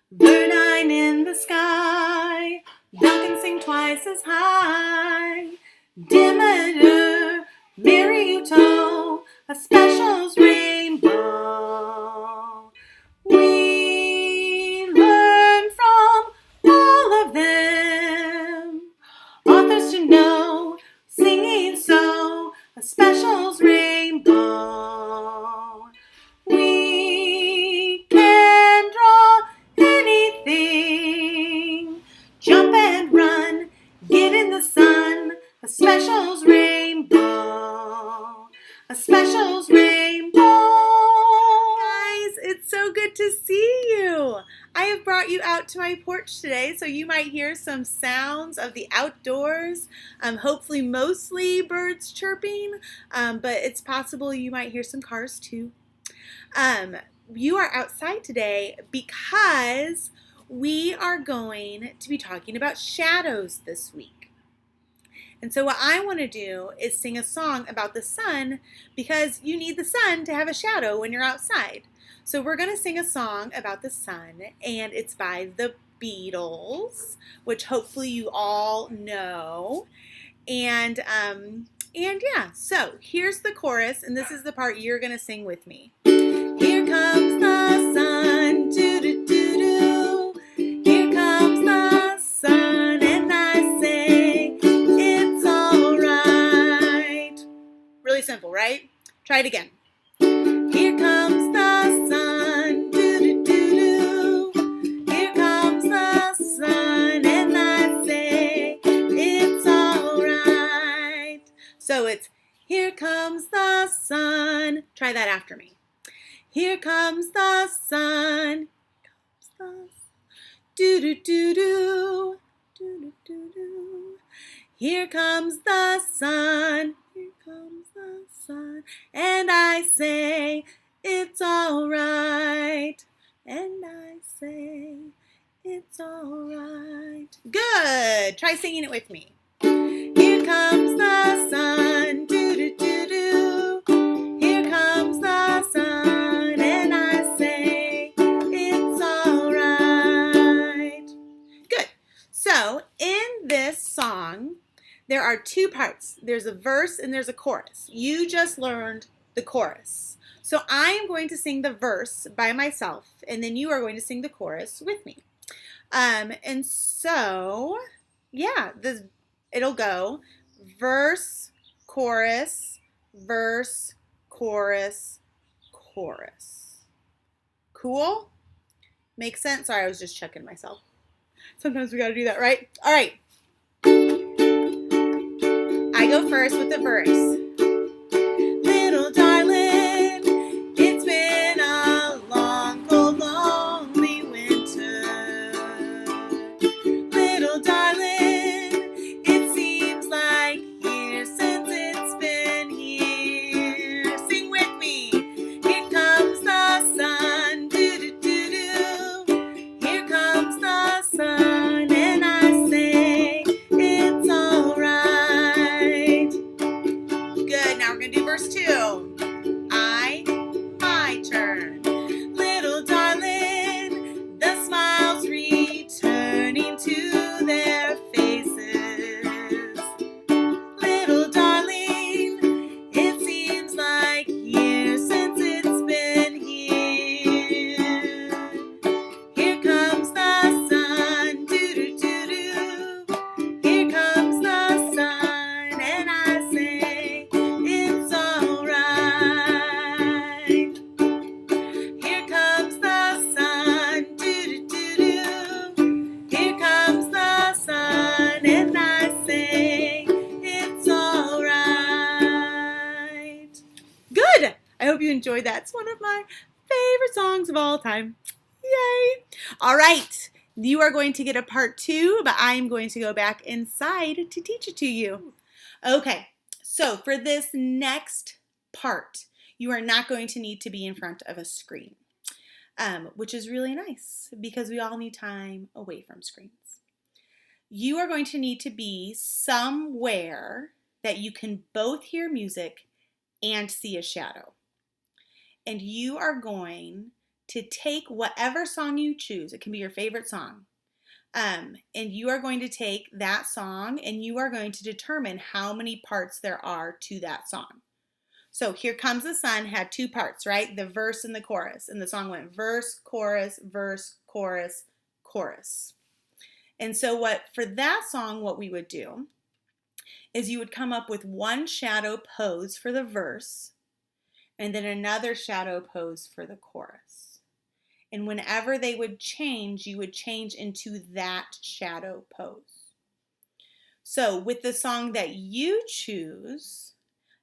Bird-eyed in the sky, thou can sing twice as high. Demeter, Mariuto, a specials rainbow. We learn from all of them. Authors to know, singing so, a specials rainbow. We can draw anything, jump and run, get in the sun, a specials rainbow, a specials rainbow. Guys, it's so good to see you. I have brought you out to my porch today, so you might hear some sounds of the outdoors, hopefully mostly birds chirping, but it's possible you might hear some cars too. You are outside today because we are going to be talking about shadows this week. And so what I want to do is sing a song about the sun because you need the sun to have a shadow when you're outside. So we're going to sing a song about the sun, and it's by the Beatles, which hopefully you all know. And yeah, so here's the chorus, and this is the part you're going to sing with me. Here comes the sun, doo-doo-doo-doo. Here comes the sun, and I say, it's alright. Really simple, right? Try it again. Here comes the sun, doo-doo-doo-doo. Here comes the sun, and I say, it's alright. So it's, here comes the sun. Try that after me. Here comes the sun. Do-do-do-do. Do-do-do-do. Here comes the sun. Here comes the sun. And I say, it's alright. And I say, it's alright. Good. Try singing it with me. Here comes the sun. Do-do-do-do. Here comes the sun. So in this song, there are two parts. There's a verse and there's a chorus. You just learned the chorus. So I am going to sing the verse by myself, and then you are going to sing the chorus with me. And so, yeah, it'll go verse, chorus, verse, chorus, chorus. Cool? Makes sense? Sorry, I was just checking myself. Sometimes we gotta do that, right? All right. I go first with the verse. Little darling, it's been a long, cold, lonely winter. Little darling, it seems like years since it's been here. Sing with me. Here comes the sun. Do-do-do-do. Here comes the sun. Verse 2. My turn. Little darling, the smiles returning to their faces. Little darling, it seems like years since it's been here. Here comes the sun, doo-doo-doo-doo. Here comes the sun, and I say, it's alright. Here comes the sun, doo-doo-doo-doo. Here comes the sun, and I say, it's alright. Good! I hope you enjoyed that. It's one of my favorite songs of all time. Yay! Alright, you are going to get a part 2, but I am going to go back inside to teach it to you. Okay. So for this next part, you are not going to need to be in front of a screen, which is really nice because we all need time away from screens. You are going to need to be somewhere that you can both hear music and see a shadow. And you are going to take whatever song you choose. It can be your favorite song. And you are going to take that song and you are going to determine how many parts there are to that song. So Here Comes the Sun had two parts, right? The verse and the chorus. And the song went verse, chorus, chorus. And so for that song, what we would do is you would come up with one shadow pose for the verse and then another shadow pose for the chorus. And whenever they would change, you would change into that shadow pose. So with the song that you choose,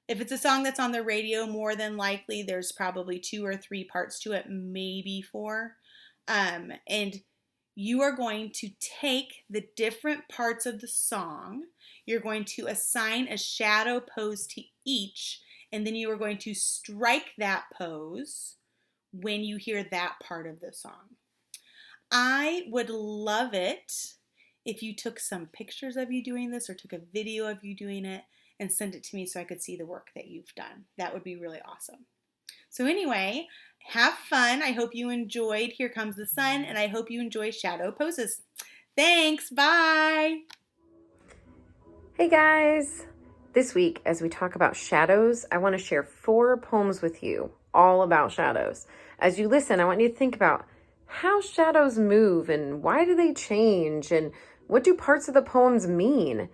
if it's a song that's on the radio, more than likely there's probably 2 or 3 parts to it, maybe 4. And you are going to take the different parts of the song, you're going to assign a shadow pose to each, and then you are going to strike that pose when you hear that part of the song. I would love it if you took some pictures of you doing this or took a video of you doing it and send it to me so I could see the work that you've done. That would be really awesome. So anyway, have fun. I hope you enjoyed Here Comes the Sun, and I hope you enjoy shadow poses. Thanks. Bye. Hey guys! This week, as we talk about shadows, I want to share 4 poems with you, all about shadows. As you listen, I want you to think about how shadows move and why do they change and what do parts of the poems mean?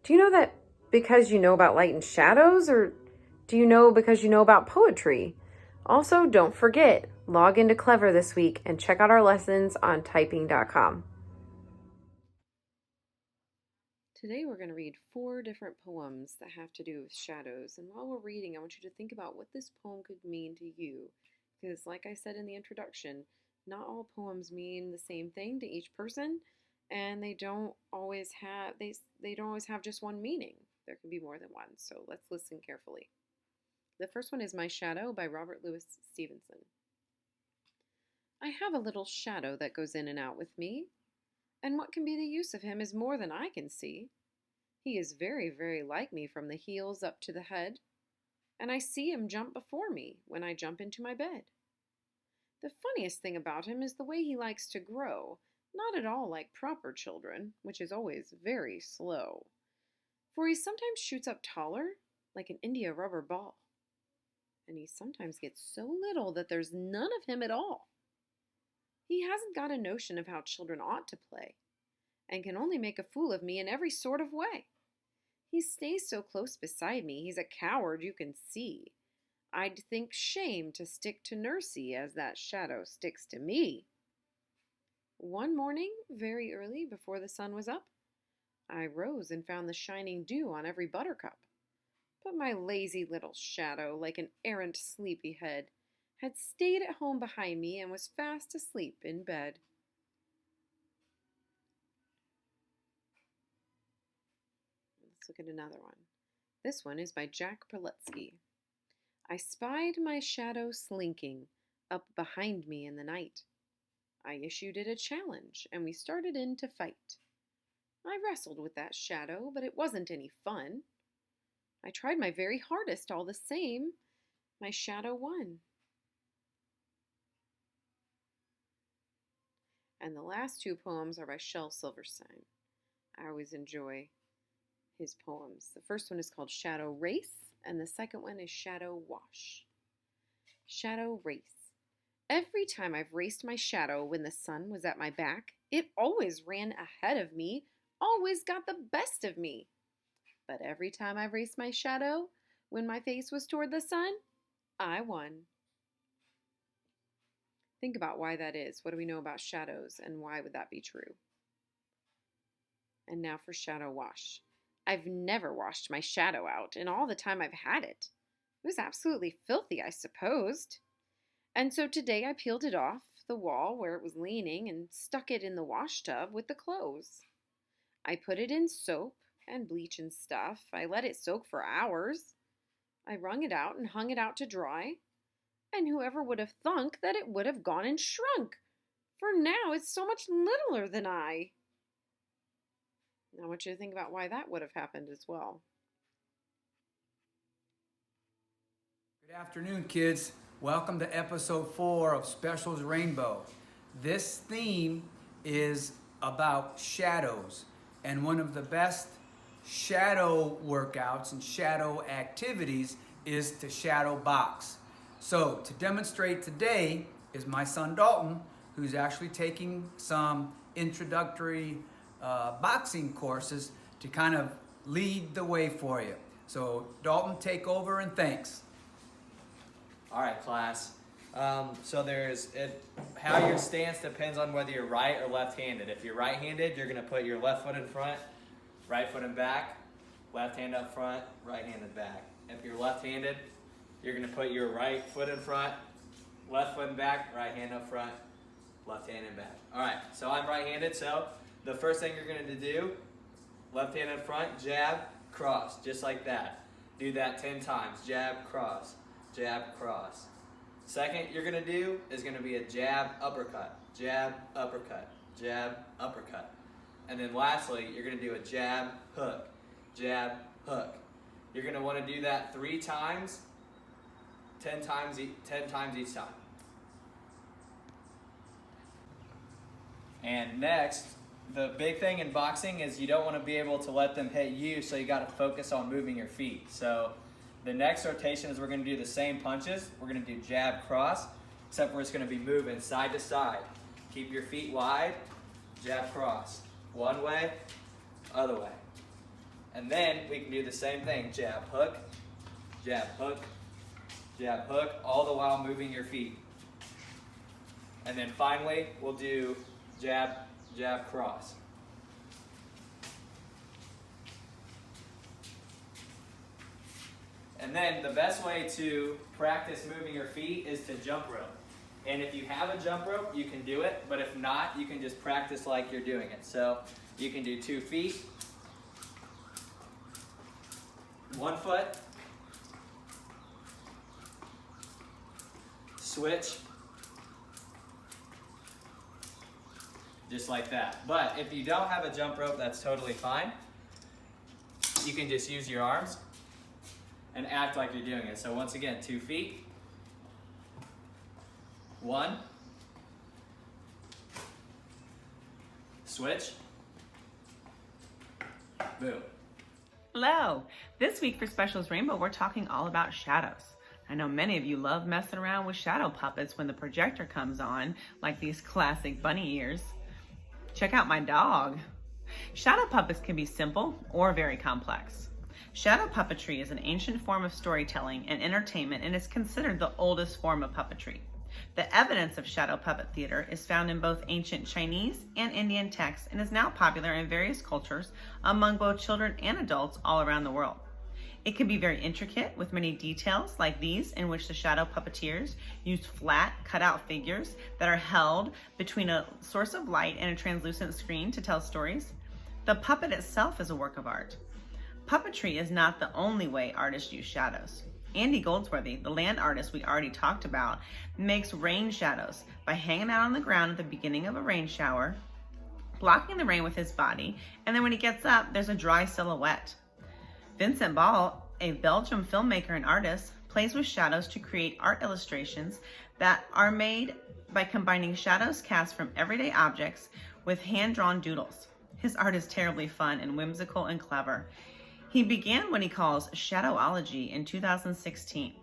Do you know that because you know about light and shadows, or do you know because you know about poetry? Also, don't forget, log into Clever this week and check out our lessons on typing.com. Today we're going to read 4 different poems that have to do with shadows. And while we're reading, I want you to think about what this poem could mean to you. Because like I said in the introduction, not all poems mean the same thing to each person, and they don't always have just one meaning. There can be more than one. So let's listen carefully. The first one is My Shadow by Robert Louis Stevenson. I have a little shadow that goes in and out with me, and what can be the use of him is more than I can see. He is very, very like me from the heels up to the head, and I see him jump before me when I jump into my bed. The funniest thing about him is the way he likes to grow, not at all like proper children, which is always very slow. For he sometimes shoots up taller, like an India rubber ball, and he sometimes gets so little that there's none of him at all. He hasn't got a notion of how children ought to play, and can only make a fool of me in every sort of way. He stays so close beside me, he's a coward you can see. I'd think shame to stick to Nursey as that shadow sticks to me. One morning, very early, before the sun was up, I rose and found the shining dew on every buttercup. But my lazy little shadow, like an errant sleepyhead, had stayed at home behind me and was fast asleep in bed. Let's look at another one. This one is by Jack Prelutsky. I spied my shadow slinking up behind me in the night. I issued it a challenge, and we started in to fight. I wrestled with that shadow, but it wasn't any fun. I tried my very hardest all the same. My shadow won. And the last 2 poems are by Shel Silverstein. I always enjoy his poems. The first one is called Shadow Race, and the second one is Shadow Wash. Shadow Race. Every time I've raced my shadow when the sun was at my back, it always ran ahead of me, always got the best of me. But every time I've raced my shadow when my face was toward the sun, I won. Think about why that is. What do we know about shadows, and why would that be true? And now for Shadow Wash. I've never washed my shadow out in all the time I've had it. It was absolutely filthy, I supposed. And so today I peeled it off the wall where it was leaning and stuck it in the wash tub with the clothes. I put it in soap and bleach and stuff. I let it soak for hours. I wrung it out and hung it out to dry. And whoever would have thunk that it would have gone and shrunk, for now it's so much littler than I. I want you to think about why that would have happened as well. Good afternoon, kids. Welcome to episode 4 of Specials Rainbow. This theme is about shadows, and one of the best shadow workouts and shadow activities is to shadow box. So to demonstrate today is my son Dalton, who's actually taking some introductory boxing courses to kind of lead the way for you. So Dalton, take over and thanks. All right, class. How your stance depends on whether you're right or left-handed. If you're right-handed, you're going to put your left foot in front, right foot in back, left hand up front, right hand in back. If you're left-handed, you're going to put your right foot in front, left foot in back, right hand up front, left hand in back. All right, so I'm right-handed, so the first thing you're going to do, left hand in front, jab, cross, just like that. Do that 10 times, jab, cross. Jab, cross. Second you're going to do is going to be a jab, uppercut, jab, uppercut, jab, uppercut. And then lastly, you're going to do a jab, hook, jab, hook. You're going to want to do that 3 times, 10 times each time. And next, the big thing in boxing is you don't want to be able to let them hit you, so you got to focus on moving your feet. So the next rotation is we're going to do the same punches. We're going to do jab, cross, except we're just going to be moving side to side. Keep your feet wide, jab, cross. One way, other way. And then we can do the same thing, jab, hook, jab, hook, jab, hook, all the while moving your feet. And then finally, we'll do jab, jab, cross. And then the best way to practice moving your feet is to jump rope. And if you have a jump rope, you can do it, but if not, you can just practice like you're doing it. So you can do 2 feet, 1 foot, switch, just like that. But if you don't have a jump rope, that's totally fine. You can just use your arms and act like you're doing it. So once again, 2 feet, 1, switch, boom. Hello! This week for Specials Rainbow, we're talking all about shadows. I know many of you love messing around with shadow puppets when the projector comes on, like these classic bunny ears. Check out my dog. Shadow puppets can be simple or very complex. Shadow puppetry is an ancient form of storytelling and entertainment and is considered the oldest form of puppetry. The evidence of shadow puppet theater is found in both ancient Chinese and Indian texts and is now popular in various cultures among both children and adults all around the world. It can be very intricate with many details like these in which the shadow puppeteers use flat, cut-out figures that are held between a source of light and a translucent screen to tell stories. The puppet itself is a work of art. Puppetry is not the only way artists use shadows. Andy Goldsworthy, the land artist we already talked about, makes rain shadows by hanging out on the ground at the beginning of a rain shower, blocking the rain with his body, and then when he gets up, there's a dry silhouette. Vincent Ball, a Belgian filmmaker and artist, plays with shadows to create art illustrations that are made by combining shadows cast from everyday objects with hand-drawn doodles. His art is terribly fun and whimsical and clever. He began what he calls shadowology in 2016.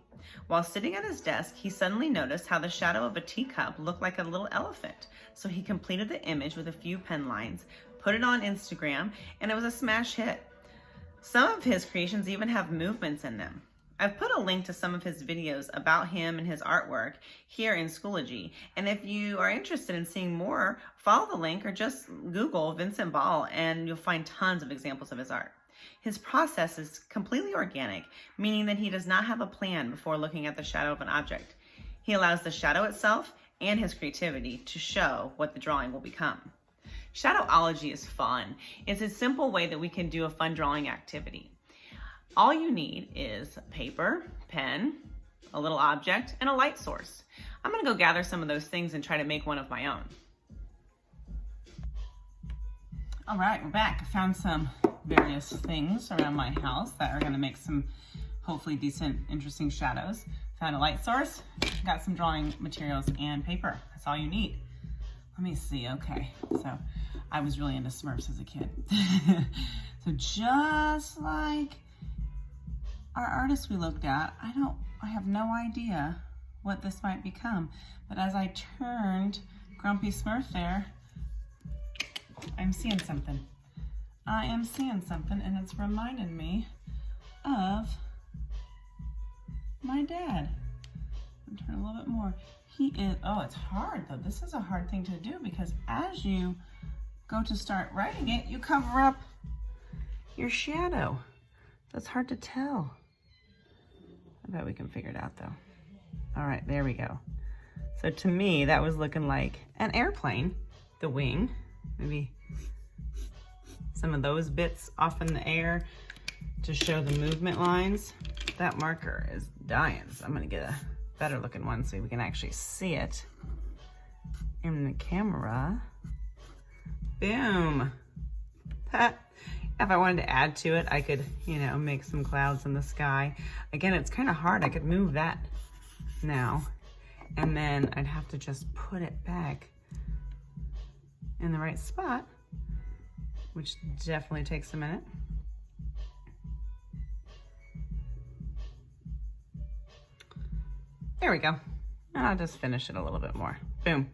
While sitting at his desk, he suddenly noticed how the shadow of a teacup looked like a little elephant. So he completed the image with a few pen lines, put it on Instagram, and it was a smash hit. Some of his creations even have movements in them. I've put a link to some of his videos about him and his artwork here in Schoology. And if you are interested in seeing more, follow the link or just Google Vincent Ball and you'll find tons of examples of his art. His process is completely organic, meaning that he does not have a plan before looking at the shadow of an object. He allows the shadow itself and his creativity to show what the drawing will become. Shadowology is fun. It's a simple way that we can do a fun drawing activity. All you need is paper, pen, a little object, and a light source. I'm going to go gather some of those things and try to make one of my own. All right, we're back. I found some various things around my house that are going to make some hopefully decent, interesting shadows. Found a light source, got some drawing materials and paper. That's all you need. Let me see, okay. So I was really into Smurfs as a kid. So just like our artist we looked at, I have no idea what this might become. But as I turned Grumpy Smurf there, I'm seeing something. I am seeing something, and it's reminding me of my dad. I'm turning a little bit more. He is, oh, it's hard though. This is a hard thing to do because as you go to start writing it, you cover up your shadow. That's hard to tell. I bet we can figure it out though. All right, there we go. So to me, that was looking like an airplane, the wing, maybe some of those bits off in the air to show the movement lines. That marker is dying, so I'm gonna get a better looking one so we can actually see it in the camera. Boom. If I wanted to add to it, I could, you know, make some clouds in the sky. Again, it's kind of hard. I could move that now, and then I'd have to just put it back in the right spot, which definitely takes a minute. There we go. And I'll just finish it a little bit more. Boom.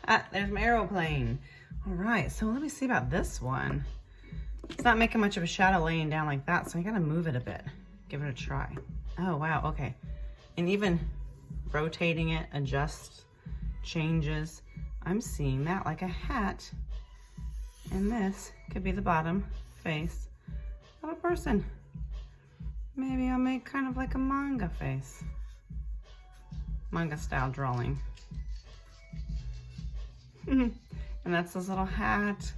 Ah, there's my aeroplane. All right, so let me see about this one. It's not making much of a shadow laying down like that, so I gotta move it a bit. Give it a try. Oh, wow, okay. And even rotating it, adjust, changes. I'm seeing that like a hat. And this could be the bottom face of a person. Maybe I'll make kind of like a manga face. Manga style drawing. And that's this little hat.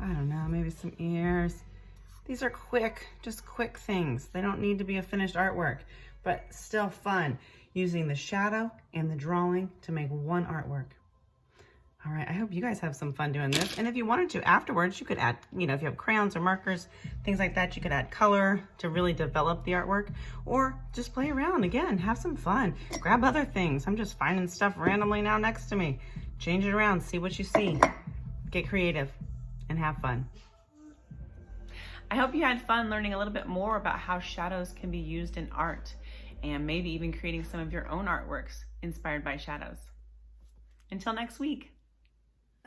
I don't know, maybe some ears. These are quick, just quick things. They don't need to be a finished artwork, but still fun using the shadow and the drawing to make one artwork. All right, I hope you guys have some fun doing this. And if you wanted to afterwards, you could add, you know, if you have crayons or markers, things like that, you could add color to really develop the artwork, or just play around again, have some fun. Grab other things. I'm just finding stuff randomly now next to me. Change it around, see what you see. Get creative and have fun. I hope you had fun learning a little bit more about how shadows can be used in art, and maybe even creating some of your own artworks inspired by shadows. Until next week.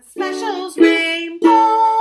Specials Rainbow.